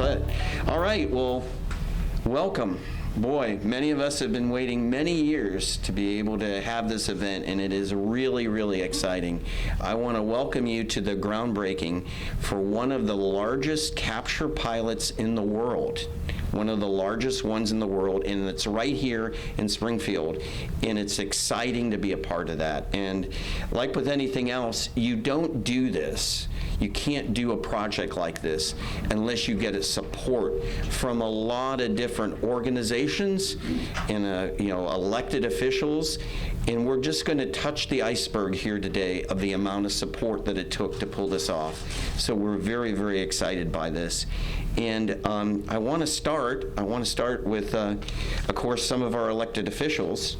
But, all right, well, welcome. Boy, many of us have been waiting many years to be able to have this event, and it is really, really exciting. I want to welcome you to the groundbreaking for one of the largest capture pilots in the world, one of the largest ones in the world, and it's right here in Springfield, and it's exciting to be a part of that. And like with anything else, you don't do this. You can't do a project like this unless you get support from a lot of different organizations and elected officials. And we're just going to touch the iceberg here today of the amount of support that it took to pull this off. So we're very, very excited by this. And I want to start with, of course, some of our elected officials.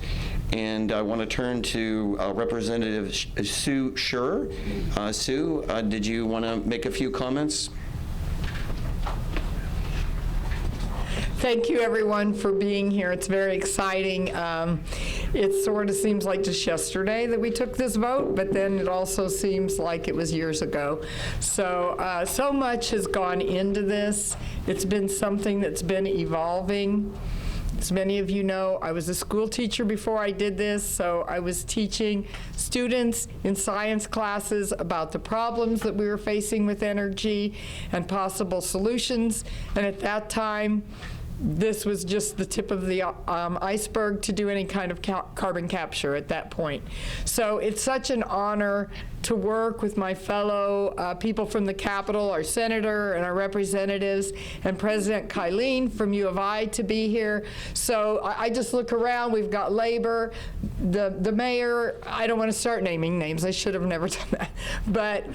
And I want to turn to Representative Sue Scher. Sue, did you want to make a few comments? Thank you, everyone, for being here. It's very exciting. It sort of seems like just yesterday that we took this vote, but then it also seems like it was years ago. So, so much has gone into this. It's been something that's been evolving. As many of you know, I was a school teacher before I did this, so I was teaching students in science classes about the problems that we were facing with energy and possible solutions. And at that time, this was just the tip of the iceberg to do any kind of carbon capture at that point. So it's such an honor to work with my fellow people from the Capitol, our senator and our representatives, and President Kylene from U of I to be here. So I just look around, we've got Labor, the mayor, I don't want to start naming names, I should have never done that. But,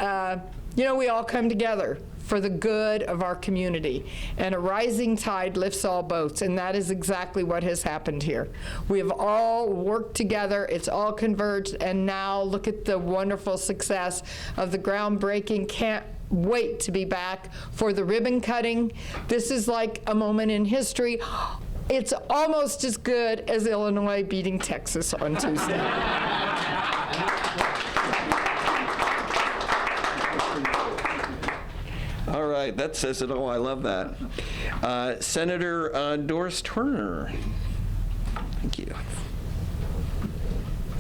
we all come together for the good of our community. And a rising tide lifts all boats, and that is exactly what has happened here. We have all worked together, it's all converged, and now look at the wonderful success of the groundbreaking. Can't wait to be back for the ribbon cutting. This is like a moment in history. It's almost as good as Illinois beating Texas on Tuesday. All right, that says it all. I love that. Senator Doris Turner. Thank you.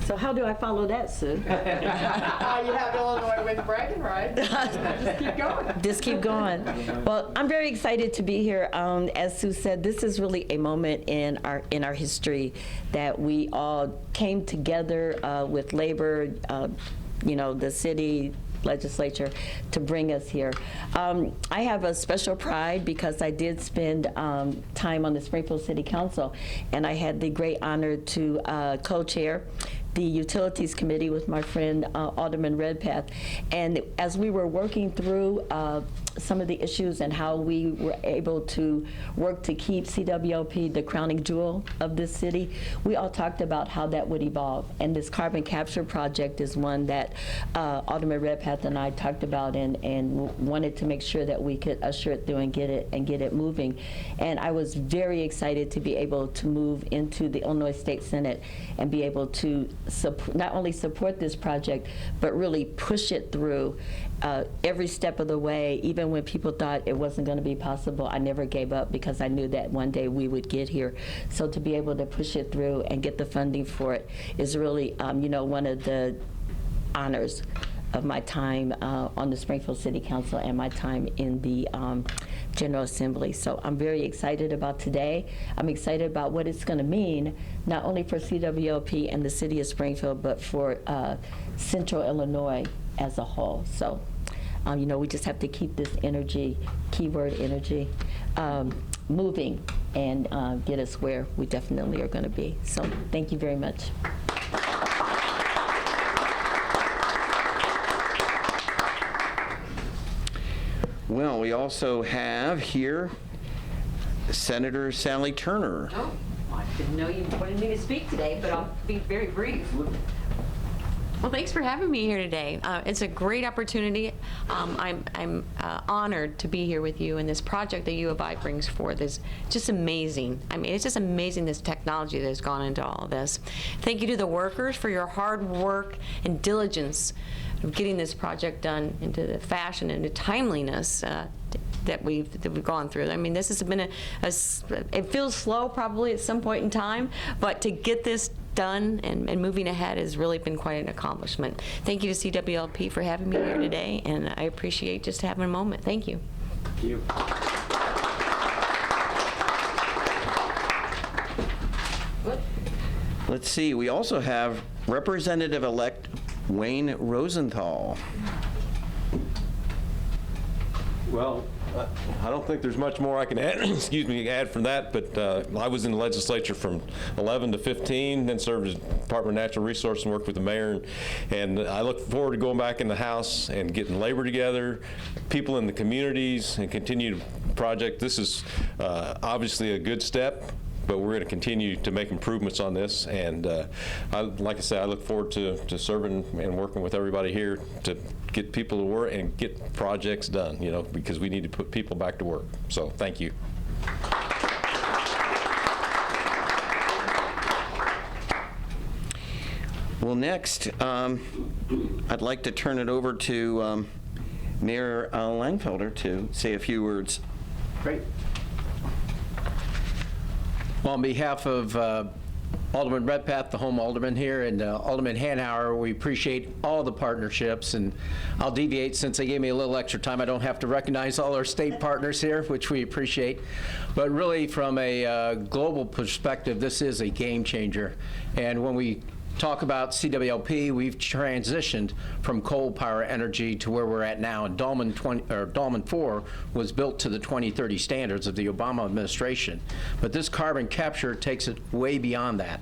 So how do I follow that, Sue? You have Illinois with bragging rights. Just keep going. Just keep going. Well, I'm very excited to be here. As Sue said, this is really a moment in our history that we all came together with labor, the city, legislature to bring us here. I have a special pride because I did spend time on the Springfield City Council, and I had the great honor to co-chair the Utilities Committee with my friend Alderman Redpath. And as we were working through some of the issues and how we were able to work to keep CWLP the crowning jewel of this city, we all talked about how that would evolve. And this carbon capture project is one that Alderman Redpath and I talked about and wanted to make sure that we could usher it through and get it moving. And I was very excited to be able to move into the Illinois State Senate and be able to not only support this project, but really push it through every step of the way. Even when people thought it wasn't going to be possible, I never gave up because I knew that one day we would get here. So to be able to push it through and get the funding for it is really, one of the honors of my time on the Springfield City Council and my time in the General Assembly. So I'm very excited about today. I'm excited about what it's going to mean, not only for CWLP and the city of Springfield, but for Central Illinois as a whole. So, we just have to keep this energy, keyword energy, moving and get us where we definitely are going to be. So thank you very much. Well, we also have here Senator Sally Turner. Oh, I didn't know you wanted me to speak today, but I'll be very brief. Well, thanks for having me here today. It's a great opportunity. I'm honored to be here with you, and this project that U of I brings forth is just amazing. I mean, it's just amazing, this technology that has gone into all of this. Thank you to the workers for your hard work and diligence of getting this project done into the fashion and the timeliness that we've gone through. I mean, this has been it feels slow probably at some point in time, but to get this done and moving ahead has really been quite an accomplishment. Thank you to CWLP for having me here today, and I appreciate just having a moment. Thank you. Thank you. Let's see, we also have Representative-elect Wayne Rosenthal. Well, I don't think there's much more I can add, add from that, but I was in the legislature from 11 to 15, then served as Department of Natural Resources and worked with the mayor, and I look forward to going back in the House and getting labor together, people in the communities, and continue the project. This is obviously a good step, but we're going to continue to make improvements on this, and like I said, I look forward to serving and working with everybody here to get people to work and get projects done, you know, because we need to put people back to work. So thank you. Well, next, I'd like to turn it over to Mayor Langfelder to say a few words. Great. Well, on behalf of Alderman Redpath, the home alderman here, and Alderman Hanauer, we appreciate all the partnerships, and I'll deviate since they gave me a little extra time. I don't have to recognize all our state partners here, which we appreciate. But really, from a global perspective, this is a game changer. And when we talk about CWLP, we've transitioned from coal power energy to where we're at now. And Dallman 4 was built to the 2030 standards of the Obama administration. But this carbon capture takes it way beyond that.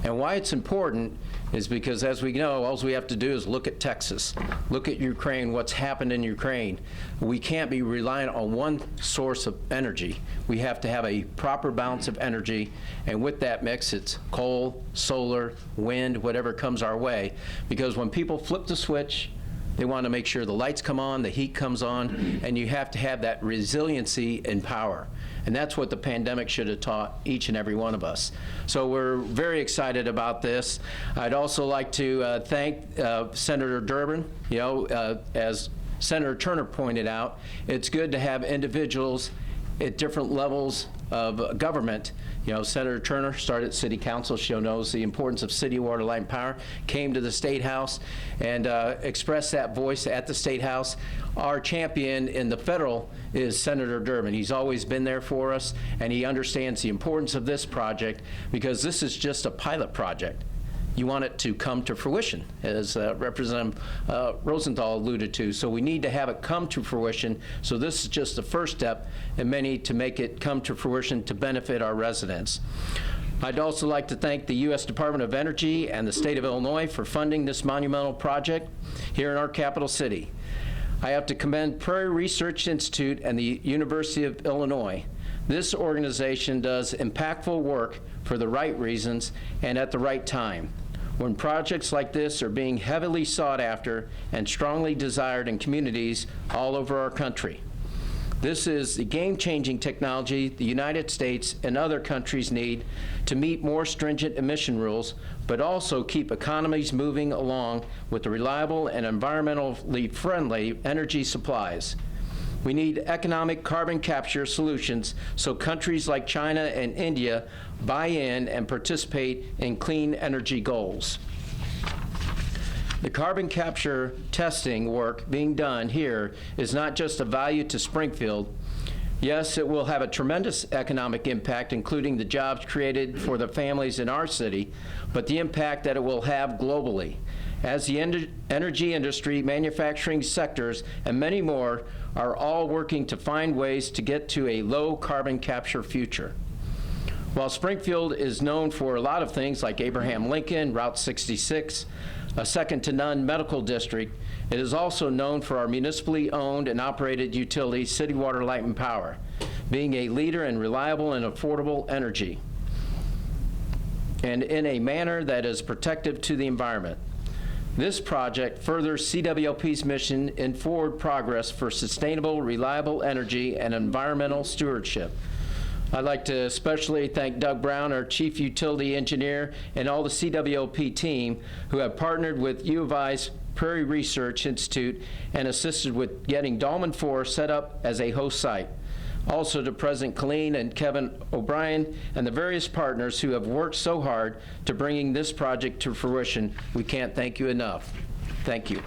And why it's important is because, as we know, all we have to do is look at Texas, look at Ukraine, what's happened in Ukraine. We can't be reliant on one source of energy. We have to have a proper balance of energy, and with that mix, it's coal, solar, wind, whatever comes our way. Because when people flip the switch, they want to make sure the lights come on, the heat comes on, and you have to have that resiliency in power. And that's what the pandemic should have taught each and every one of us. So we're very excited about this. I'd also like to thank Senator Durbin. You know, as Senator Turner pointed out, it's good to have individuals at different levels of government. You know, Senator Turner started at City Council. She knows the importance of city water, light, and power, came to the State House and expressed that voice at the State House. Our champion in the federal is Senator Durbin. He's always been there for us, and he understands the importance of this project because this is just a pilot project. You want it to come to fruition, as Representative Rosenthal alluded to. So we need to have it come to fruition. So this is just the first step in many to make it come to fruition to benefit our residents. I'd also like to thank the U.S. Department of Energy and the state of Illinois for funding this monumental project here in our capital city. I have to commend Prairie Research Institute and the University of Illinois. This organization does impactful work for the right reasons and at the right time, when projects like this are being heavily sought after and strongly desired in communities all over our country. This is the game-changing technology the United States and other countries need to meet more stringent emission rules, but also keep economies moving along with the reliable and environmentally friendly energy supplies. We need economic carbon capture solutions so countries like China and India buy in and participate in clean energy goals. The carbon capture testing work being done here is not just of value to Springfield. Yes, it will have a tremendous economic impact, including the jobs created for the families in our city, but the impact that it will have globally. As the energy industry, manufacturing sectors, and many more are all working to find ways to get to a low carbon capture future. While Springfield is known for a lot of things like Abraham Lincoln, Route 66, a second-to-none medical district, it is also known for our municipally owned and operated utility, City Water, Light, and Power, being a leader in reliable and affordable energy, and in a manner that is protective to the environment. This project furthers CWLP's mission in forward progress for sustainable, reliable energy and environmental stewardship. I'd like to especially thank Doug Brown, our Chief Utility Engineer, and all the CWLP team who have partnered with U of I's Prairie Research Institute and assisted with getting Dallman 4 set up as a host site. Also to President Colleen and Kevin O'Brien and the various partners who have worked so hard to bringing this project to fruition. We can't thank you enough. Thank you.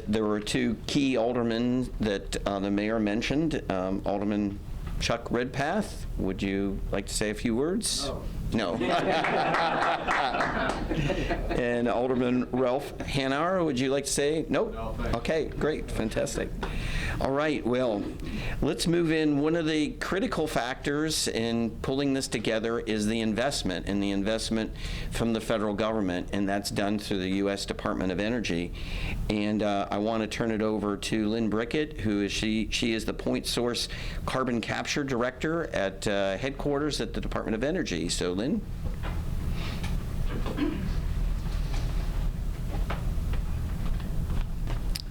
There were two key aldermen that the mayor mentioned. Alderman Chuck Redpath, would you like to say a few words? No. And Alderman Ralph Hanauer, would you like to say? Nope. No, thanks. Okay, great, fantastic. All right, well, let's move in. One of the critical factors in pulling this together is the investment, and the investment from the federal government, and that's done through the U.S. Department of Energy. And I want to turn it over to Lynn Brickett, who is she is the Point Source Carbon Capture Director at headquarters at the Department of Energy. So, Lynn.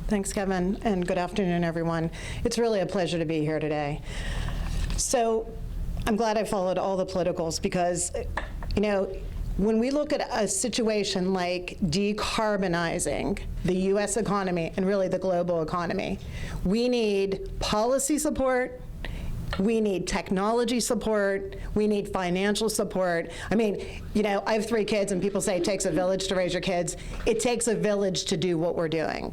Thanks, Kevin, and good afternoon, everyone. It's really a pleasure to be here today. So I'm glad I followed all the politicals because, you know, when we look at a situation like decarbonizing the U.S. economy and really the global economy, we need policy support, we need technology support, we need financial support. I mean, you know, I have 3 kids and people say it takes a village to raise your kids. It takes a village to do what we're doing.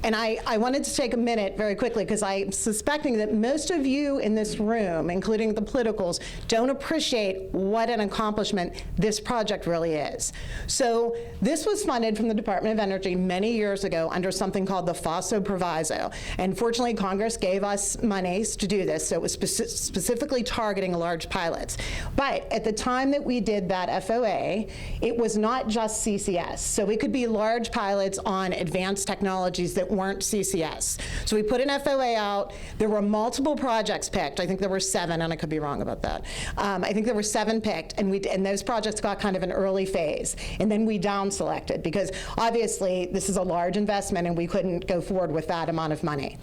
And I wanted to take a minute very quickly because I'm suspecting that most of you in this room, including the politicals, don't appreciate what an accomplishment this project really is. So this was funded from the Department of Energy many years ago under something called the FOSSO Proviso. And fortunately, Congress gave us monies to do this, so it was specifically targeting large pilots. But at the time that we did that FOA, it was not just CCS. So it could be large pilots on advanced technologies that weren't CCS. So we put an FOA out. There were multiple projects picked. I think there were 7, and I could be wrong about that. I think there were 7 picked, and those projects got kind of an early phase. And then we down selected because obviously this is a large investment and we couldn't go forward with that amount of money.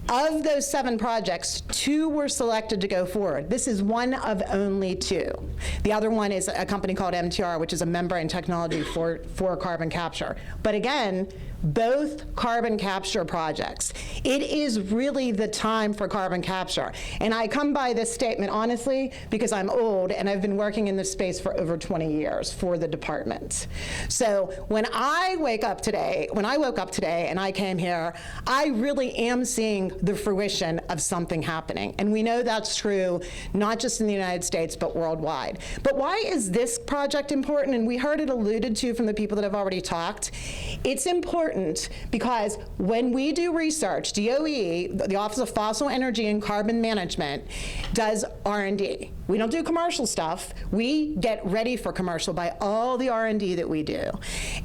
Of those 7 projects, 2 were selected to go forward. This is one of only 2. The other one is a company called MTR, which is a membrane technology for carbon capture. But again, both carbon capture projects. It is really the time for carbon capture. And I come by this statement honestly because I'm old and I've been working in this space for over 20 years for the department. So when I woke up today and I came here, I really am seeing the fruition of something happening. And we know that's true not just in the United States but worldwide. But why is this project important? And we heard it alluded to from the people that have already talked. It's important because when we do research, DOE, the Office of Fossil Energy and Carbon Management, does R&D. We don't do commercial stuff. We get ready for commercial by all the R&D that we do.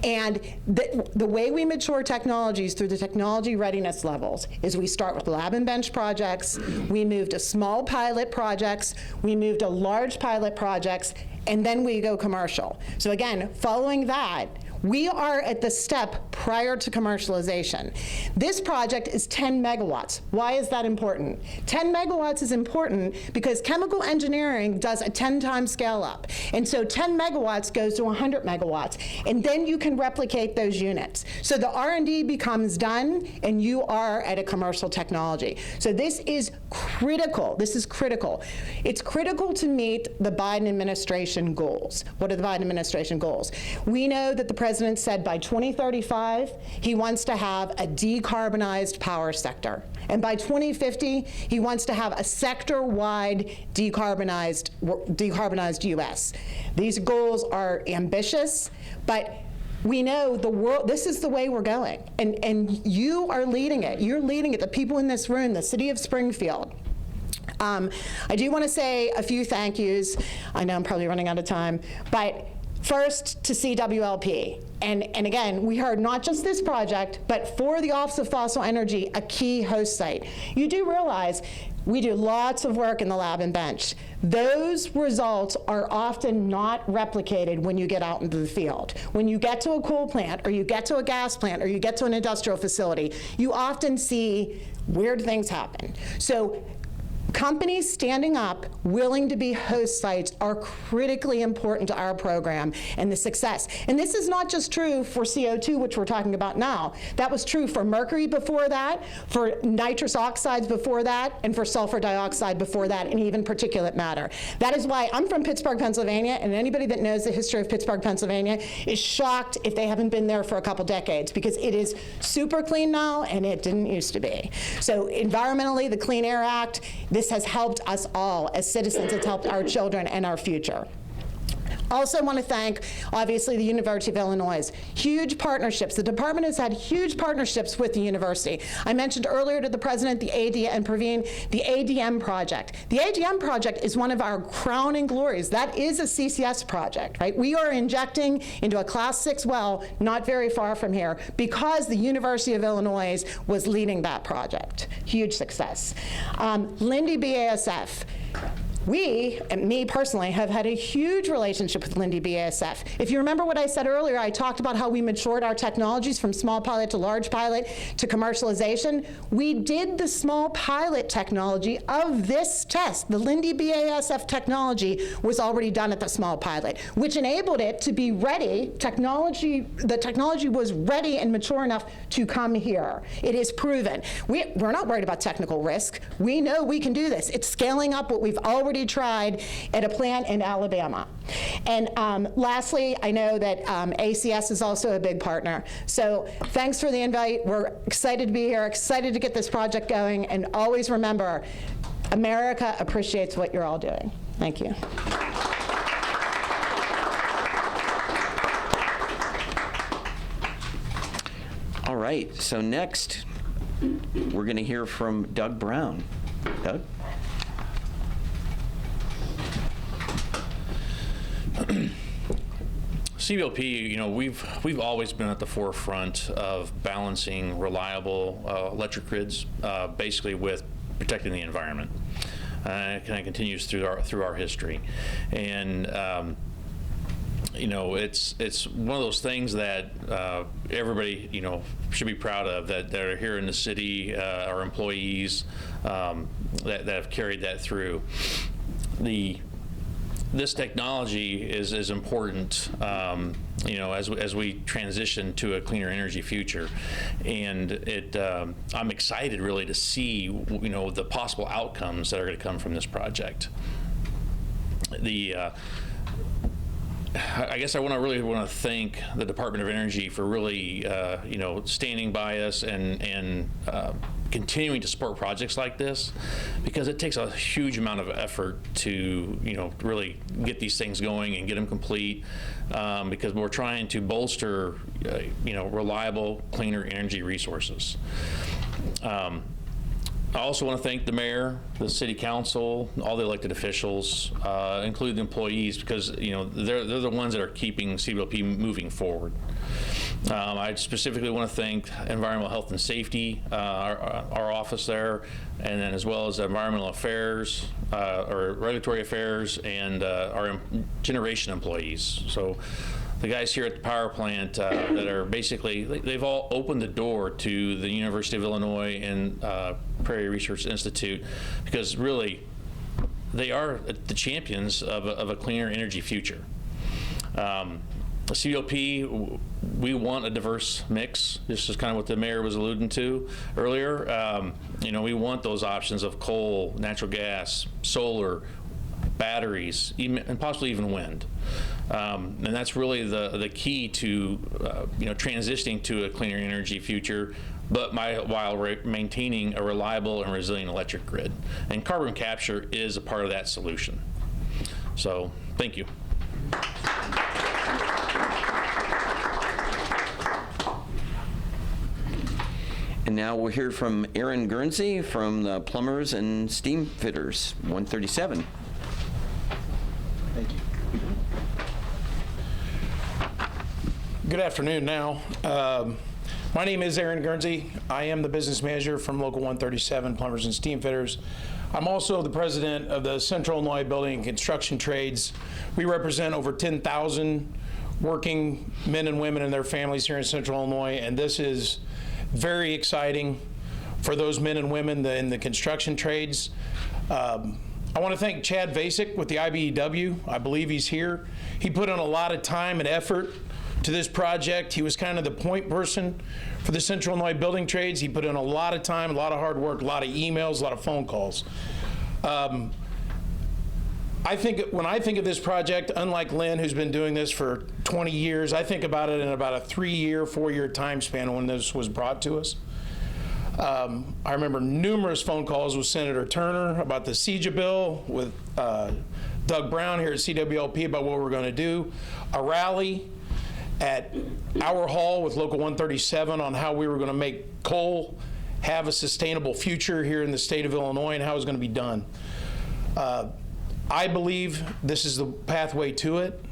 And the way we mature technologies through the technology readiness levels is we start with lab and bench projects, we move to small pilot projects, we move to large pilot projects, and then we go commercial. So again, following that, we are at the step prior to commercialization. This project is 10 megawatts. Why is that important? 10 megawatts is important because chemical engineering does a 10-time scale up. And so 10 megawatts goes to 100 megawatts. And then you can replicate those units. So the R&D becomes done and you are at a commercial technology. So this is critical. This is critical. It's critical to meet the Biden administration goals. What are the Biden administration goals? We know that the president said by 2035, he wants to have a decarbonized power sector. And by 2050, he wants to have a sector-wide decarbonized U.S. These goals are ambitious, but we know the world, this is the way we're going. And you are leading it. You're leading it. The people in this room, the city of Springfield. I do want to say a few thank yous. I know I'm probably running out of time, but first to CWLP. And again, we heard not just this project, but for the Office of Fossil Energy, a key host site. You do realize we do lots of work in the lab and bench. Those results are often not replicated when you get out into the field. When you get to a coal plant, or you get to a gas plant, or you get to an industrial facility, you often see weird things happen. So companies standing up, willing to be host sites, are critically important to our program and the success. And this is not just true for CO2, which we're talking about now. That was true for mercury before that, for nitrous oxides before that, and for sulfur dioxide before that, and even particulate matter. That is why I'm from Pittsburgh, Pennsylvania, and anybody that knows the history of Pittsburgh, Pennsylvania is shocked if they haven't been there for a couple decades, because it is super clean now, and it didn't used to be. So environmentally, the Clean Air Act, this has helped us all as citizens. It's helped our children and our future. Also want to thank, obviously, the University of Illinois. Huge partnerships. The department has had huge partnerships with the university. I mentioned earlier to the president the ADM and Praveen, the ADM project. The ADM project is one of our crowning glories. That is a CCS project, right? We are injecting into a Class 6 well not very far from here because the University of Illinois was leading that project. Huge success. Linde BASF. We, and me personally, have had a huge relationship with Linde BASF. If you remember what I said earlier, I talked about how we matured our technologies from small pilot to large pilot to commercialization. We did the small pilot technology of this test. The Linde BASF technology was already done at the small pilot, which enabled it to be ready. The technology was ready and mature enough to come here. It is proven. We're not worried about technical risk. We know we can do this. It's scaling up what we've already tried at a plant in Alabama. And lastly, I know that ACS is also a big partner. So thanks for the invite. We're excited to be here, excited to get this project going, and always remember, America appreciates what you're all doing. Thank you. All right, so next, we're going to hear from Doug Brown. Doug? CWLP, you know, we've always been at the forefront of balancing reliable electric grids, basically with protecting the environment. It kind of continues through our history, and you know, it's one of those things that everybody, you know, should be proud of, that are here in the city, our employees that have carried that through. This technology is important, you know, as we transition to a cleaner energy future, and I'm excited really to see, you know, the possible outcomes that are going to come from this project. I guess I really want to thank the Department of Energy for really, you know, standing by us and continuing to support projects like this, because it takes a huge amount of effort to, you know, really get these things going and get them complete, because we're trying to bolster, you know, reliable, cleaner energy resources. I also want to thank the mayor, the city council, all the elected officials, including the employees, because, you know, they're the ones that are keeping CWLP moving forward. I specifically want to thank Environmental Health and Safety, our office there, and then as well as Environmental Affairs, or Regulatory Affairs, and our generation employees. So the guys here at the power plant that are basically, they've all opened the door to the University of Illinois and Prairie Research Institute, because really they are the champions of a cleaner energy future. CWLP, we want a diverse mix. This is kind of what the mayor was alluding to earlier. You know, we want those options of coal, natural gas, solar, batteries, and possibly even wind. And that's really the key to you know, transitioning to a cleaner energy future, but while maintaining a reliable and resilient electric grid. And carbon capture is a part of that solution. So, thank you. And now we'll hear from Aaron Guernsey from the Plumbers and Steam Fitters, 137. Thank you. Good afternoon now. My name is Aaron Guernsey. I am the business manager from Local 137 Plumbers and Steam Fitters. I'm also the president of the Central Illinois Building and Construction Trades. We represent over 10,000 working men and women and their families here in Central Illinois, and this is very exciting for those men and women in the construction trades. I want to thank Chad Vasek with the IBEW. I believe he's here. He put in a lot of time and effort to this project. He was kind of the point person for the Central Illinois Building Trades. He put in a lot of time, a lot of hard work, a lot of emails, a lot of phone calls. When I think of this project, unlike Lynn, who's been doing this for 20 years, I think about it in about a 3-year, 4-year time span when this was brought to us. I remember numerous phone calls with Senator Turner about the CJA bill, with Doug Brown here at CWLP about what we're going to do, a rally at our hall with Local 137 on how we were going to make coal have a sustainable future here in the state of Illinois and how it was going to be done. I believe this is the pathway to it,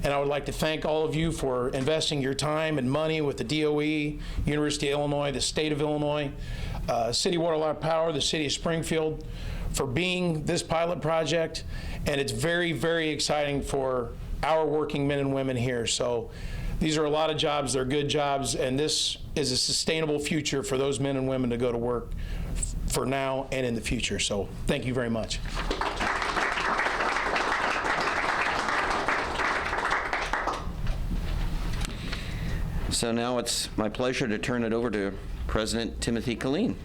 and I would like to thank all of you for investing your time and money with the DOE, University of Illinois, the state of Illinois, City Water Law Power, the city of Springfield, for being this pilot project, and it's very, very exciting for our working men and women here. So these are a lot of jobs, they're good jobs, and this is a sustainable future for those men and women to go to work for now and in the future. So thank you very much. So now it's my pleasure to turn it over to President Timothy Killeen.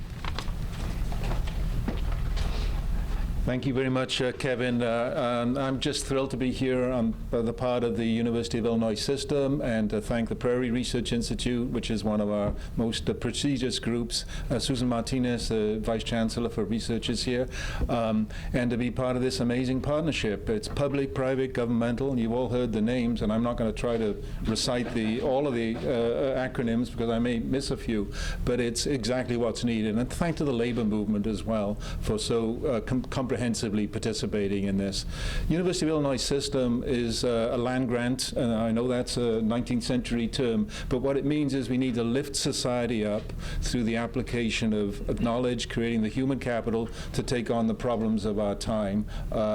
Thank you very much, Kevin. I'm just thrilled to be here on the part of the University of Illinois system, and to thank the Prairie Research Institute, which is one of our most prestigious groups. Susan Martinez, the Vice Chancellor for Research, is here, and to be part of this amazing partnership. It's public, private, governmental, and you've all heard the names, and I'm not going to try to recite all of the acronyms because I may miss a few, but it's exactly what's needed. And thanks to the labor movement as well for so comprehensively participating in this. University of Illinois system is a land grant, and I know that's a 19th century term, but what it means is we need to lift society up through the application of knowledge, creating the human capital to take on the problems of our time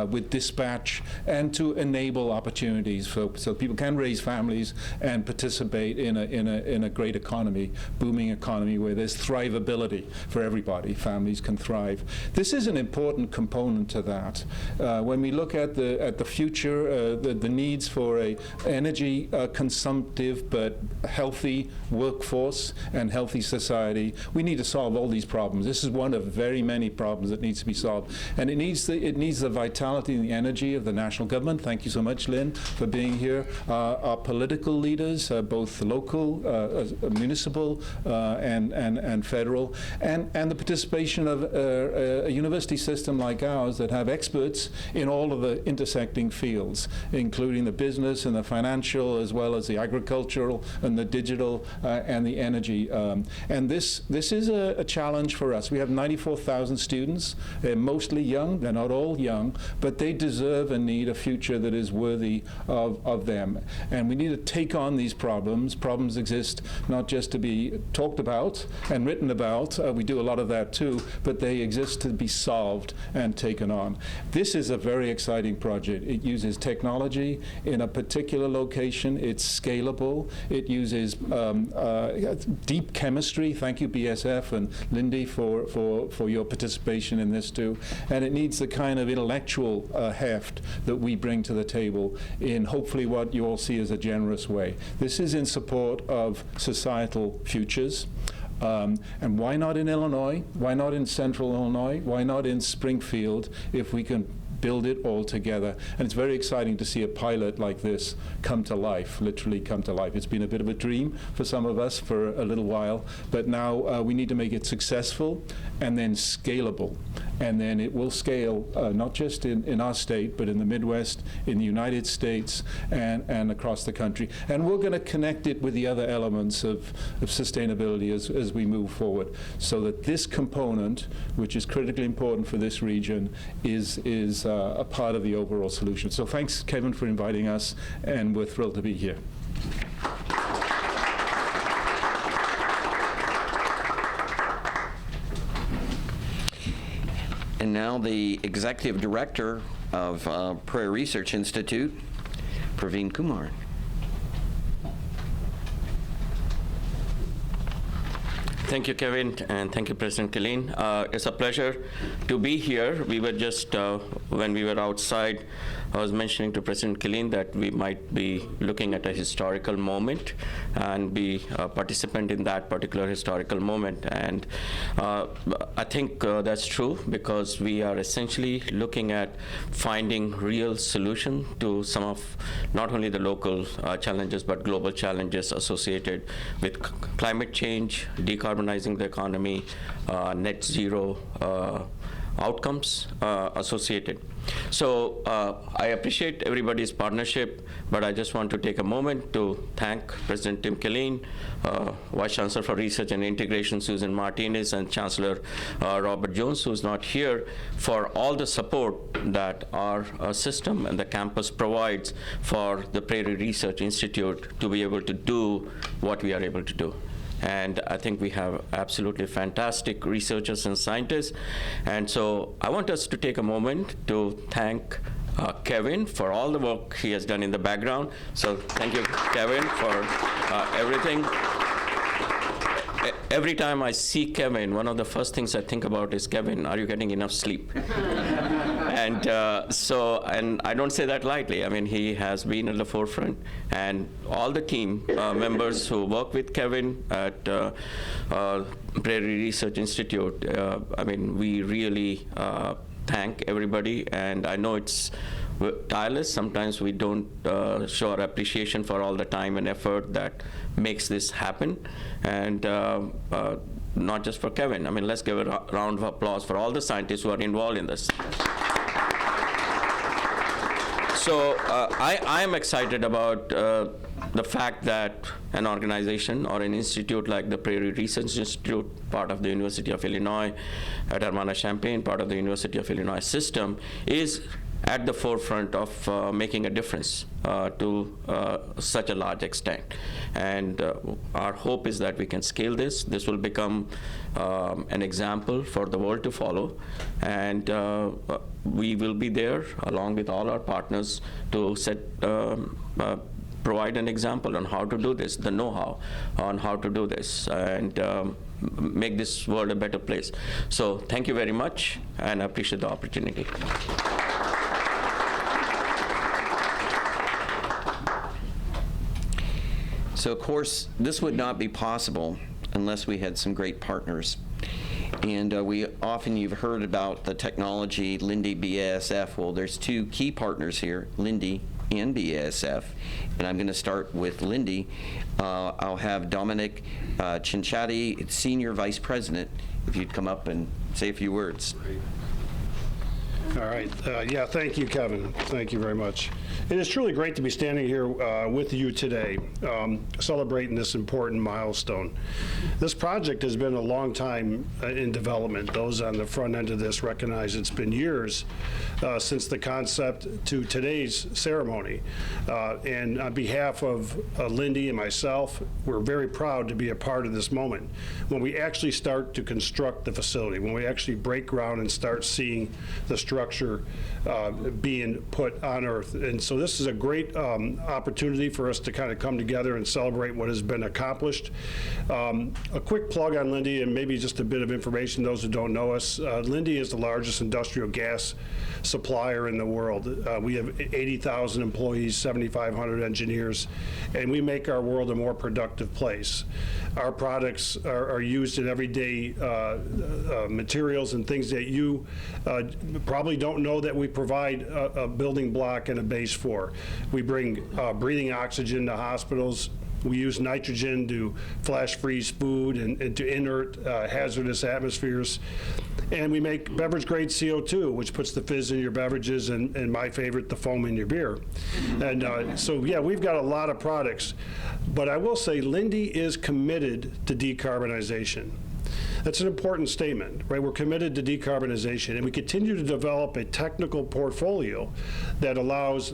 with dispatch, and to enable opportunities so people can raise families and participate in a great economy, booming economy where there's thrivability for everybody. Families can thrive. This is an important component to that. When we look at the future, the needs for a energy consumptive but healthy workforce and healthy society, we need to solve all these problems. This is one of very many problems that needs to be solved, and it needs the vitality and the energy of the national government. Thank you so much, Lynn, for being here. Our political leaders, both local, municipal, and federal, and the participation of a university system like ours that have experts in all of the intersecting fields, including the business and the financial, as well as the agricultural and the digital and the energy. And this is a challenge for us. We have 94,000 students. They're mostly young. They're not all young, but they deserve and need a future that is worthy of them. And we need to take on these problems. Problems exist not just to be talked about and written about. We do a lot of that too, but they exist to be solved and taken on. This is a very exciting project. It uses technology in a particular location. It's scalable. It uses deep chemistry. Thank you, BASF and Linde, for your participation in this too. And it needs the kind of intellectual heft that we bring to the table in hopefully what you all see as a generous way. This is in support of societal futures. And why not in Illinois? Why not in central Illinois? Why not in Springfield if we can build it all together? And it's very exciting to see a pilot like this come to life, literally come to life. It's been a bit of a dream for some of us for a little while, but now we need to make it successful and then scalable. And then it will scale not just in our state, but in the Midwest, in the United States, and across the country. And we're going to connect it with the other elements of sustainability as we move forward, so that this component, which is critically important for this region, is a part of the overall solution. So thanks, Kevin, for inviting us, and we're thrilled to be here. And now the Executive Director of Prairie Research Institute, Praveen Kumar. Thank you, Kevin, and thank you, President Killeen. It's a pleasure to be here. We were just, when we were outside, I was mentioning to President Killeen that we might be looking at a historical moment and be a participant in that particular historical moment. And I think that's true, because we are essentially looking at finding real solution to some of not only the local challenges, but global challenges associated with climate change, decarbonizing the economy, net zero outcomes associated. So I appreciate everybody's partnership, but I just want to take a moment to thank President Tim Killeen, Vice Chancellor for Research and Integration Susan Martinez, and Chancellor Robert Jones, who's not here, for all the support that our system and the campus provides for the Prairie Research Institute to be able to do what we are able to do. And I think we have absolutely fantastic researchers and scientists. And so I want us to take a moment to thank Kevin for all the work he has done in the background. So thank you, Kevin, for everything. Every time I see Kevin, one of the first things I think about is, Kevin, are you getting enough sleep? And and I don't say that lightly. I mean, he has been at the forefront, and all the team members who work with Kevin at Prairie Research Institute, I mean, we really thank everybody, and I know it's tireless. Sometimes we don't show our appreciation for all the time and effort that makes this happen, and not just for Kevin. I mean, let's give a round of applause for all the scientists who are involved in this. So I am excited about the fact that an organization or an institute like the Prairie Research Institute, part of the University of Illinois at Urbana-Champaign, part of the University of Illinois system, is at the forefront of making a difference to such a large extent. And our hope is that we can scale this. This will become an example for the world to follow. And we will be there along with all our partners to provide an example on how to do this, the know-how on how to do this, and make this world a better place. So thank you very much, and I appreciate the opportunity. So, of course, this would not be possible unless we had some great partners. And you've heard about the technology, Linde, BASF. Well, there's two key partners here, Linde and BASF. And I'm going to start with Linde. I'll have Dominic Cinchatti, Senior Vice President, if you'd come up and say a few words. All right. Yeah, thank you, Kevin. Thank you very much. It is truly great to be standing here with you today, celebrating this important milestone. This project has been a long time in development. Those on the front end of this recognize it's been years since the concept to today's ceremony. And on behalf of Linde and myself, we're very proud to be a part of this moment when we actually start to construct the facility, when we actually break ground and start seeing the structure being put on earth. And so this is a great opportunity for us to kind of come together and celebrate what has been accomplished. A quick plug on Linde, and maybe just a bit of information, those who don't know us. Linde is the largest industrial gas supplier in the world. We have 80,000 employees, 7,500 engineers, and we make our world a more productive place. Our products are used in everyday materials and things that you probably don't know that we provide a building block and a base for. We bring breathing oxygen to hospitals. We use nitrogen to flash freeze food and to inert hazardous atmospheres. And we make beverage grade CO2, which puts the fizz in your beverages, and my favorite, the foam in your beer. And so, yeah, we've got a lot of products. But I will say Linde is committed to decarbonization. That's an important statement, right? We're committed to decarbonization, and we continue to develop a technical portfolio that allows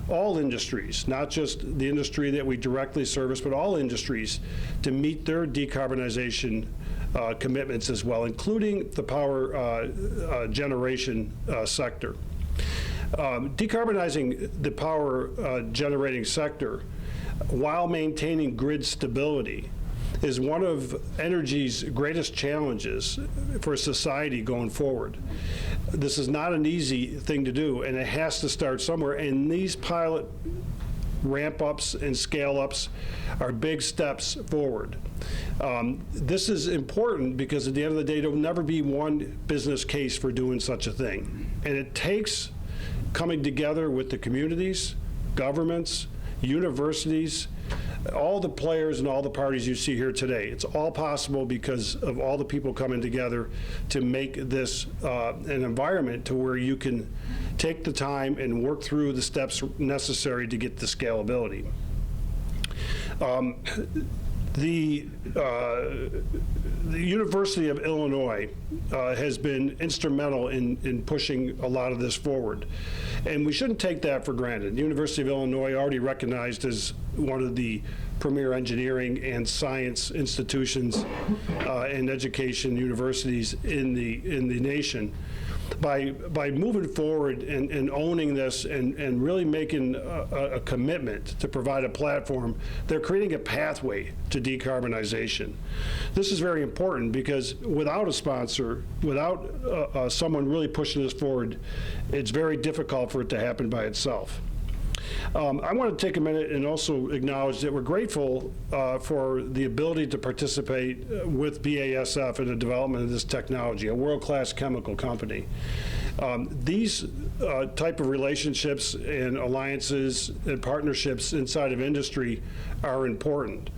all industries, not just the industry that we directly service, but all industries, to meet their decarbonization commitments as well, including the power generation sector. Decarbonizing the power generating sector while maintaining grid stability is one of energy's greatest challenges for society going forward. This is not an easy thing to do, and it has to start somewhere, and these pilot ramp-ups and scale-ups are big steps forward. This is important because at the end of the day, there will never be one business case for doing such a thing. And it takes coming together with the communities, governments, universities, all the players and all the parties you see here today. It's all possible because of all the people coming together to make this an environment to where you can take the time and work through the steps necessary to get the scalability. The University of Illinois has been instrumental in pushing a lot of this forward. And we shouldn't take that for granted. The University of Illinois already recognized as one of the premier engineering and science institutions and education universities in the nation. By moving forward and owning this and really making a commitment to provide a platform, they're creating a pathway to decarbonization. This is very important because without a sponsor, without someone really pushing this forward, it's very difficult for it to happen by itself. I want to take a minute and also acknowledge that we're grateful for the ability to participate with BASF in the development of this technology, a world-class chemical company. These type of relationships and alliances and partnerships inside of industry are important.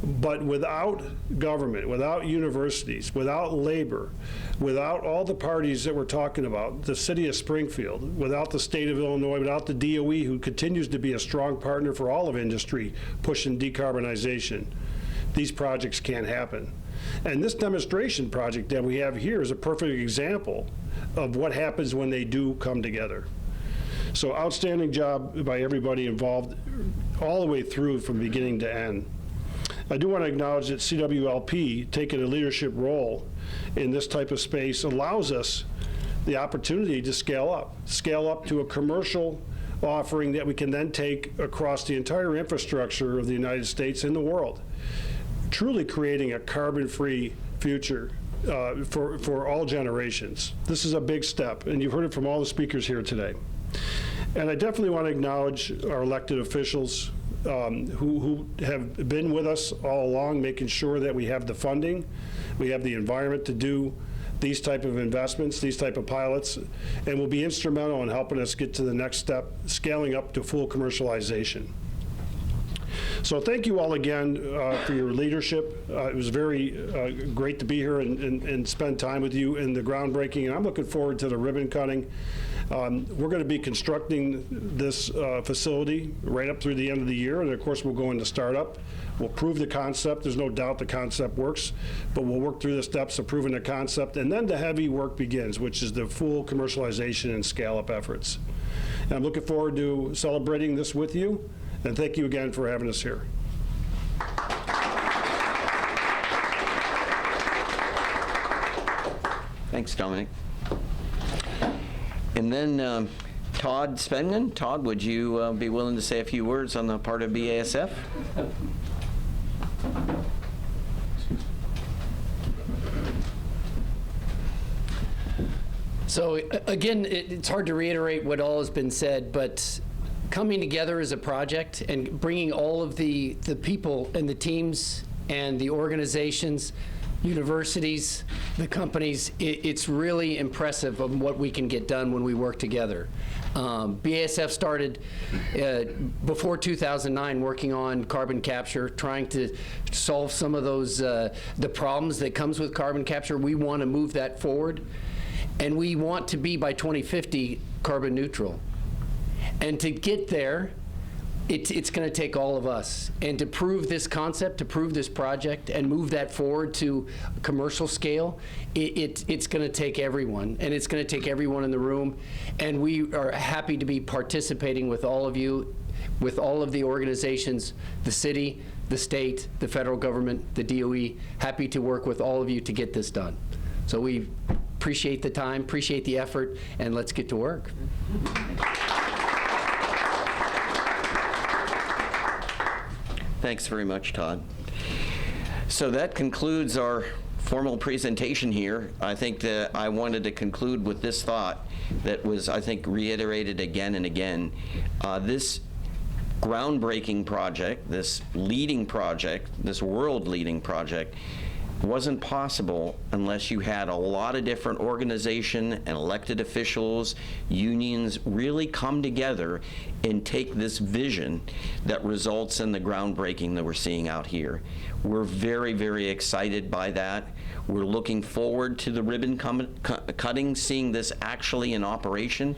But without government, without universities, without labor, without all the parties that we're talking about, the city of Springfield, without the state of Illinois, without the DOE, who continues to be a strong partner for all of industry pushing decarbonization, these projects can't happen. And this demonstration project that we have here is a perfect example of what happens when they do come together. So outstanding job by everybody involved all the way through from beginning to end. I do want to acknowledge that CWLP taking a leadership role in this type of space allows us the opportunity to scale up to a commercial offering that we can then take across the entire infrastructure of the United States and the world, truly creating a carbon-free future for all generations. This is a big step, and you've heard it from all the speakers here today. And I definitely want to acknowledge our elected officials who have been with us all along, making sure that we have the funding, we have the environment to do these type of investments, these type of pilots, and will be instrumental in helping us get to the next step, scaling up to full commercialization. So thank you all again for your leadership. It was very great to be here and spend time with you in the groundbreaking, and I'm looking forward to the ribbon cutting. We're going to be constructing this facility right up through the end of the year, and of course we'll go into startup. We'll prove the concept. There's no doubt the concept works, but we'll work through the steps of proving the concept, and then the heavy work begins, which is the full commercialization and scale-up efforts. And I'm looking forward to celebrating this with you, and thank you again for having us here. Thanks, Dominic. And then Todd Spengman. Todd, would you be willing to say a few words on the part of BASF? So again, it's hard to reiterate what all has been said, but coming together as a project and bringing all of the people and the teams and the organizations, universities, the companies, it's really impressive of what we can get done when we work together. BASF started before 2009 working on carbon capture, trying to solve some of those the problems that comes with carbon capture. We want to move that forward, and we want to be by 2050 carbon neutral. And to get there, it's going to take all of us. And to prove this concept, to prove this project, and move that forward to commercial scale, it's going to take everyone. And it's going to take everyone in the room. And we are happy to be participating with all of you, with all of the organizations, the city, the state, the federal government, the DOE, happy to work with all of you to get this done. So we appreciate the time, appreciate the effort, and let's get to work. Thanks very much, Todd. So that concludes our formal presentation here. I think that I wanted to conclude with this thought that was, I think, reiterated again and again. This groundbreaking project, this leading project, this world-leading project, wasn't possible unless you had a lot of different organization and elected officials, unions really come together and take this vision that results in the groundbreaking that we're seeing out here. We're very, very excited by that. We're looking forward to the ribbon cutting, seeing this actually in operation.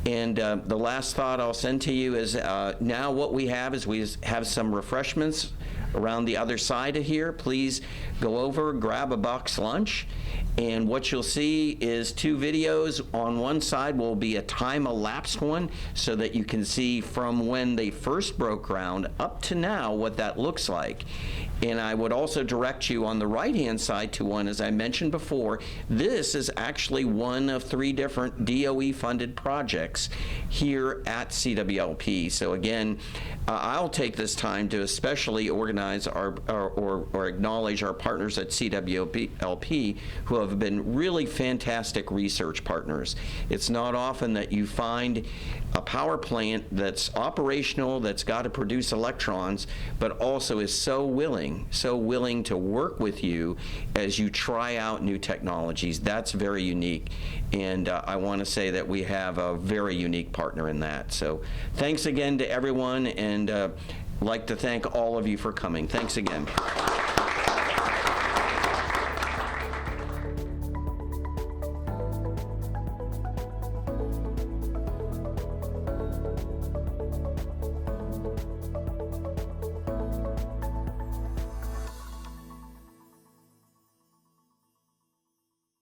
And the last thought I'll send to you is now what we have is we have some refreshments around the other side of here. Please go over, grab a box lunch, and what you'll see is 2 videos. On one side will be a time-elapsed one so that you can see from when they first broke ground up to now what that looks like. And I would also direct you on the right-hand side to one, as I mentioned before, this is actually one of 3 different DOE-funded projects here at CWLP. So again, I'll take this time to especially organize or acknowledge our partners at CWLP who have been really fantastic research partners. It's not often that you find a power plant that's operational, that's got to produce electrons, but also is so willing to work with you as you try out new technologies. That's very unique. And I want to say that we have a very unique partner in that. So thanks again to everyone, and like to thank all of you for coming. Thanks again.